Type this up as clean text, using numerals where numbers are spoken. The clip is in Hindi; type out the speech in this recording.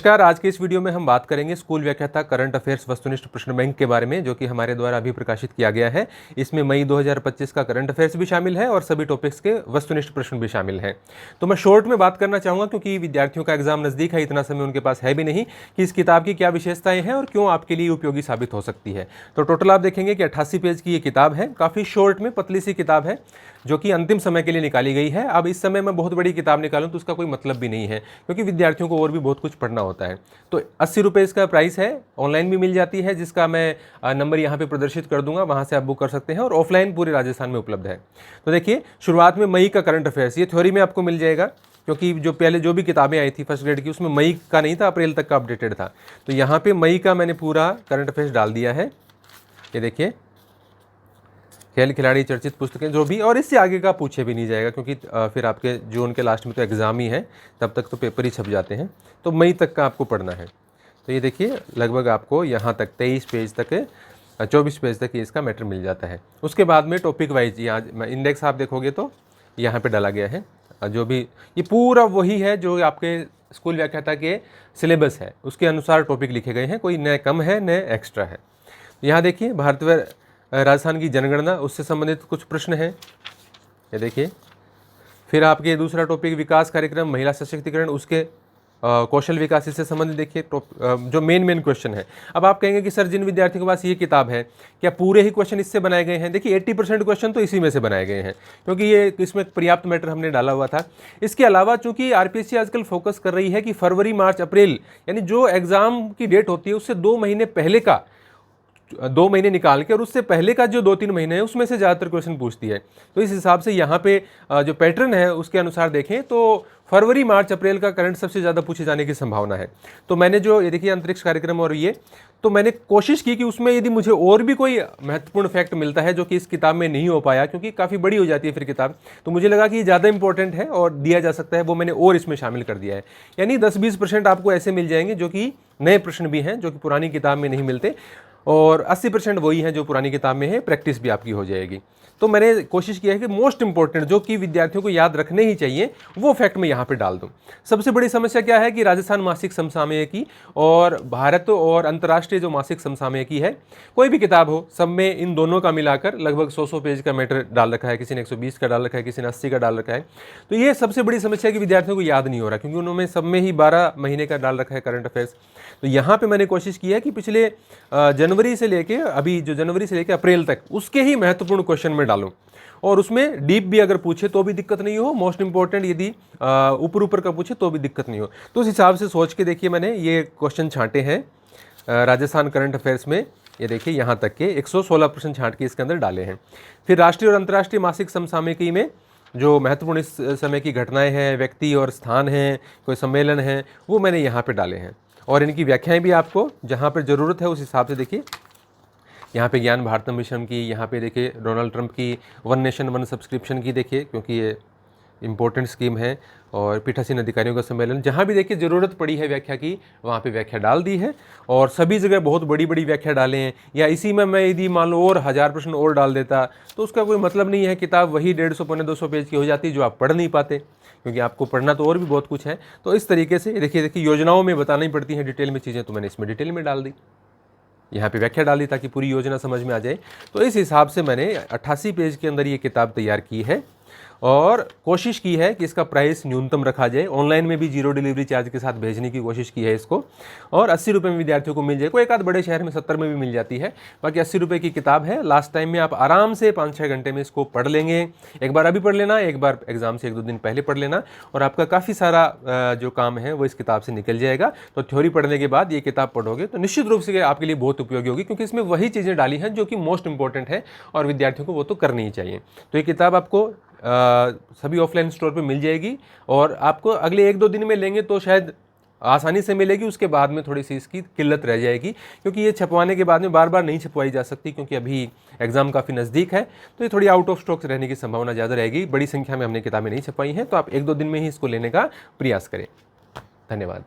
नमस्कार। आज के इस वीडियो में हम बात करेंगे स्कूल व्याख्याता करंट अफेयर्स वस्तुनिष्ठ प्रश्न बैंक के बारे में, जो कि हमारे द्वारा अभी प्रकाशित किया गया है। इसमें मई 2025 का करंट अफेयर्स भी शामिल है और सभी टॉपिक्स के वस्तुनिष्ठ प्रश्न भी शामिल हैं। तो मैं शॉर्ट में बात करना चाहूँगा क्योंकि विद्यार्थियों का एग्जाम नज़दीक है, इतना समय उनके पास है भी नहीं कि इस किताब की क्या विशेषताएँ हैं और क्यों आपके लिए उपयोगी साबित हो सकती है। तो टोटल आप देखेंगे कि 88 पेज की ये किताब है, काफ़ी शॉर्ट में पतली सी किताब है जो कि अंतिम समय के लिए निकाली गई है। अब इस समय मैं बहुत बड़ी किताब निकालूं तो उसका कोई मतलब भी नहीं है, क्योंकि विद्यार्थियों को और भी बहुत कुछ पढ़ना होता है। तो 80 रुपये इसका प्राइस है। ऑनलाइन भी मिल जाती है, जिसका मैं नंबर यहाँ पे प्रदर्शित कर दूंगा, वहाँ से आप बुक कर सकते हैं, और ऑफलाइन पूरे राजस्थान में उपलब्ध है। तो देखिए, शुरुआत में मई का करंट अफेयर्स, ये थ्योरी में आपको मिल जाएगा, क्योंकि जो पहले जो भी किताबें आई थी फर्स्ट ग्रेड की, उसमें मई का नहीं था, अप्रैल तक का अपडेटेड था। तो यहाँ पे मई का मैंने पूरा करंट अफेयर्स डाल दिया है। ये देखिए, खेल खिलाड़ी चर्चित पुस्तकें जो भी, और इससे आगे का पूछे भी नहीं जाएगा, क्योंकि फिर आपके जून के लास्ट में तो एग्ज़ाम ही है, तब तक तो पेपर ही छप जाते हैं। तो मई तक का आपको पढ़ना है। तो ये देखिए, लगभग आपको यहाँ तक 23 पेज तक 24 पेज तक इसका मैटर मिल जाता है। उसके बाद में टॉपिक वाइज यहाँ इंडेक्स आप देखोगे तो यहाँ पर डाला गया है। जो भी ये पूरा वही है जो आपके स्कूल व्याख्याता के सिलेबस है, उसके अनुसार टॉपिक लिखे गए हैं, कोई नए कम है नए एक्स्ट्रा है। यहाँ देखिए, भारतीय राजस्थान की जनगणना, उससे संबंधित कुछ प्रश्न हैं, ये देखिए। फिर आपके दूसरा टॉपिक विकास कार्यक्रम, महिला सशक्तिकरण, उसके कौशल विकास, इससे संबंधित देखिए जो मेन क्वेश्चन है। अब आप कहेंगे कि सर, जिन विद्यार्थियों के पास ये किताब है, क्या पूरे ही क्वेश्चन इससे बनाए गए हैं? देखिए, 80% क्वेश्चन तो इसी में से बनाए गए हैं, क्योंकि ये इसमें पर्याप्त मैटर हमने डाला हुआ था। इसके अलावा चूंकि आरपीएससी आजकल फोकस कर रही है कि फरवरी, मार्च, अप्रैल, यानी जो एग्जाम की डेट होती है उससे 2 महीने पहले का 2 महीने निकाल के, और उससे पहले का जो 2-3 महीने है उसमें से ज़्यादातर क्वेश्चन पूछती है। तो इस हिसाब से यहाँ पे जो पैटर्न है उसके अनुसार देखें तो फरवरी, मार्च, अप्रैल का करंट सबसे ज़्यादा पूछे जाने की संभावना है। तो मैंने जो ये देखिए अंतरिक्ष कार्यक्रम और ये, तो मैंने कोशिश की कि उसमें यदि मुझे और भी कोई महत्वपूर्ण फैक्ट मिलता है जो कि इस किताब में नहीं हो पाया, क्योंकि काफ़ी बड़ी हो जाती है फिर किताब, तो मुझे लगा कि ये ज़्यादा इंपॉर्टेंट है और दिया जा सकता है, वो मैंने और इसमें शामिल कर दिया है। यानी 10-20% आपको ऐसे मिल जाएंगे जो कि नए प्रश्न भी हैं, जो कि पुरानी किताब में नहीं मिलते, और 80% वही है जो पुरानी किताब में है। प्रैक्टिस भी आपकी हो जाएगी। तो मैंने कोशिश किया है कि मोस्ट इंपॉर्टेंट जो कि विद्यार्थियों को याद रखने ही चाहिए, वो फैक्ट मैं यहाँ पे डाल दूँ। सबसे बड़ी समस्या क्या है कि राजस्थान मासिक समसामयिकी और भारत और अंतर्राष्ट्रीय जो मासिक समसामयिकी है, कोई भी किताब हो, सब में इन दोनों का मिलाकर लगभग 100 पेज का मैटर डाल रखा है। किसी ने 120 का डाल रखा है, किसी ने 80 का डाल रखा है। तो ये सबसे बड़ी समस्या है कि विद्यार्थियों को याद नहीं हो रहा, क्योंकि उन्होंने सब में ही 12 महीने का डाल रखा है करंट अफेयर्स। तो यहाँ पे मैंने कोशिश की है कि पिछले जनवरी से लेके अभी जो जनवरी से लेके अप्रैल तक उसके ही महत्वपूर्ण क्वेश्चन में डालूं, और उसमें डीप भी अगर पूछे तो भी दिक्कत नहीं हो, मोस्ट इंपॉर्टेंट यदि ऊपर का पूछे तो भी दिक्कत नहीं हो। तो उस हिसाब से सोच के देखिए मैंने ये क्वेश्चन छांटे हैं राजस्थान करंट अफेयर्स में। ये देखिए, यहाँ तक के 116 प्रश्न छांट के इसके अंदर डाले हैं। फिर राष्ट्रीय और अंतर्राष्ट्रीय मासिक समसामयिकी में जो महत्वपूर्ण इस समय की घटनाएं हैं, व्यक्ति और स्थान हैं, कोई सम्मेलन हैं, वो मैंने यहाँ पे डाले हैं, और इनकी व्याख्याएं भी आपको जहाँ पर ज़रूरत है उस हिसाब से देखिए। यहाँ पे ज्ञान भारतम मिशन की, यहाँ पे देखिए डोनाल्ड ट्रंप की 1 नेशन 1 सब्सक्रिप्शन की देखिए, क्योंकि ये इंपॉर्टेंट स्कीम है, और पीठासीन अधिकारियों का सम्मेलन, जहाँ भी देखिए ज़रूरत पड़ी है व्याख्या की, वहाँ पे व्याख्या डाल दी है। और सभी जगह बहुत बड़ी बड़ी व्याख्या डाले हैं, या इसी में मैं यदि मान लो और 1000 प्रश्न और डाल देता तो उसका कोई मतलब नहीं है। किताब वही 150-200 पेज की हो जाती जो आप पढ़ नहीं पाते, क्योंकि आपको पढ़ना तो और भी बहुत कुछ है। तो इस तरीके से देखिए योजनाओं में बतानी पड़ती हैं डिटेल में चीज़ें, तो मैंने इसमें डिटेल में डाल दी, यहाँ पे व्याख्या डाली ताकि पूरी योजना समझ में आ जाए। तो इस हिसाब से मैंने 88 पेज के अंदर ये किताब तैयार की है, और कोशिश की है कि इसका प्राइस न्यूनतम रखा जाए। ऑनलाइन में भी 0 डिलीवरी चार्ज के साथ भेजने की कोशिश की है इसको, और 80 रुपये में विद्यार्थियों को मिल जाए। कोई एक आध बड़े शहर में 70 में भी मिल जाती है, बाकी 80 रुपये की किताब है। लास्ट टाइम में आप आराम से 5-6 घंटे में इसको पढ़ लेंगे। एक बार अभी पढ़ लेना, एक बार एग्जाम से 1-2 दिन पहले पढ़ लेना, और आपका काफ़ी सारा जो काम है वो इस किताब से निकल जाएगा। तो थ्योरी पढ़ने के बाद ये किताब पढ़ोगे तो निश्चित रूप से आपके लिए बहुत उपयोगी होगी, क्योंकि इसमें वही चीज़ें डाली हैं जो कि मोस्ट इंपॉर्टेंट है, और विद्यार्थियों को वो तो करनी ही चाहिए। तो ये किताब आपको सभी ऑफलाइन स्टोर पे मिल जाएगी, और आपको अगले 1-2 दिन में लेंगे तो शायद आसानी से मिलेगी। उसके बाद में थोड़ी सी इसकी किल्लत रह जाएगी, क्योंकि ये छपवाने के बाद में बार बार नहीं छपवाई जा सकती, क्योंकि अभी एग्जाम काफ़ी नज़दीक है। तो ये थोड़ी आउट ऑफ स्टॉक रहने की संभावना ज़्यादा रहेगी। बड़ी संख्या में हमने किताबें नहीं छपवाई हैं, तो आप 1-2 दिन में ही इसको लेने का प्रयास करें। धन्यवाद।